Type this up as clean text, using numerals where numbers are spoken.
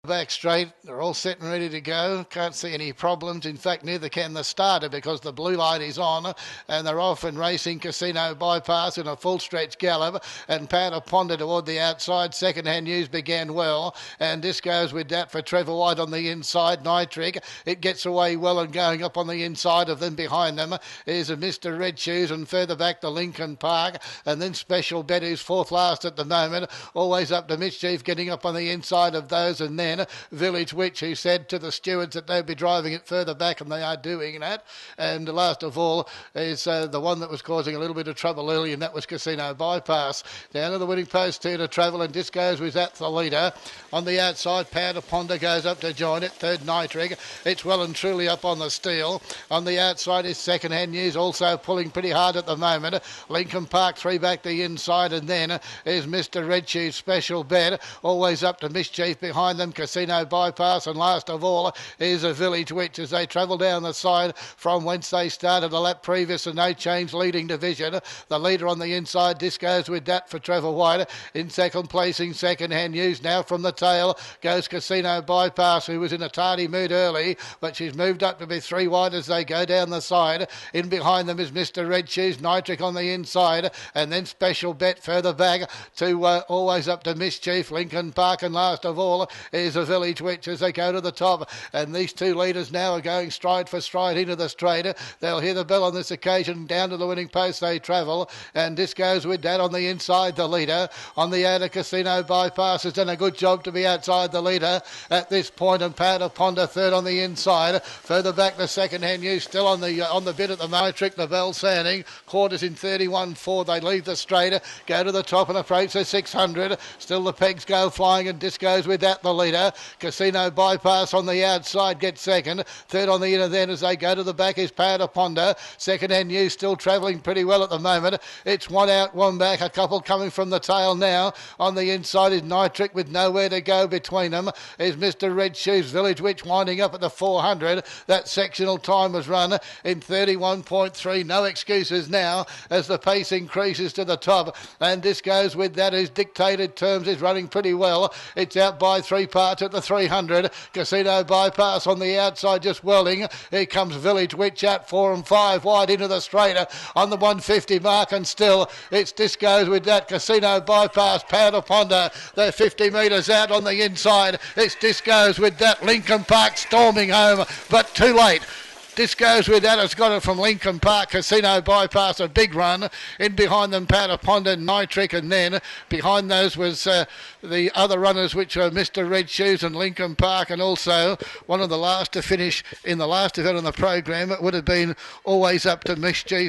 Back straight, they're all set and ready to go. Can't see any problems. In fact, neither can the starter because the blue light is on and they're off and racing. Casino Bypass in a full stretch gallop and Powder Ponder toward the outside. Second hand news began well and this goes with that for Trevor White on the inside. Nitric, it gets away well and going up on the inside of them. Behind them is a Mr. Red Shoes and further back the Lincoln Park and then Special Bet who's fourth last at the moment. Always up to Mischief getting up on the inside of those and then Village Witch, who said to the stewards that they'd be driving it further back, and they are doing that. And last of all is the one that was causing a little bit of trouble early, and that was Casino Bypass. Down to the winning post here to travel, and Discos was at the leader. On the outside, Powder Ponder goes up to join it. Third, Nitric. It's well and truly up on the steel. On the outside is Second Hand News, also pulling pretty hard at the moment. Lincoln Park, three back the inside, and then is Mr. Red Shoes Special Bet. Always up to Mischief behind them. Casino Bypass, and last of all is a Village Witch as they travel down the side from whence they started a lap previous and no change leading division. The leader on the inside, Discos with that for Trevor White. In second placing, Second Hand News. Now from the tail goes Casino Bypass, who was in a tardy mood early, but she's moved up to be three wide as they go down the side. In behind them is Mr. Red Shoes, Nitric on the inside, and then Special Bet further back to always up to Mischief, Lincoln Park, and last of all is a Village Witch as they go to the top. And these two leaders now are going stride for stride into the straight. They'll hear the bell on this occasion. Down to the winning post they travel, and this goes with that on the inside, the leader. On the outer, Casino Bypass has done a good job to be outside the leader at this point, and Powder Ponder third on the inside. Further back, the Second Hand News still on the bit at the Nitric. The bell sounding. Quarters in 31.4. They leave the straight, go to the top and approach the 600. Still the pegs go flying, and Discos with that the leader. Casino Bypass on the outside gets second. Third on the inner then as they go to the back is Powder Ponder. Second Hand News still travelling pretty well at the moment. It's one out, one back. A couple coming from the tail now. On the inside is Nitric with nowhere to go between them. Is Mr. Red Shoes Village Witch winding up at the 400. That sectional time was run in 31.3. No excuses now as the pace increases to the top. And this goes with that whose dictated terms is running pretty well. It's out by 3 parts at the 300. Casino Bypass on the outside just welding. Here comes Village Witch out 4 and 5 wide into the straighter on the 150 mark, and still it's Discos with that. Casino Bypass, Powder Ponder. They're 50 metres out on the inside. It's Discos with that. Lincoln Park storming home, but too late. Discos with that has got it from Lincoln Park. Casino Bypass, a big run. In behind them, Powder Ponder, Nitric, and then behind those was the other runners, which are Mr. Red Shoes and Lincoln Park, and also one of the last to finish in the last event on the program. It would have been always up to Mischief.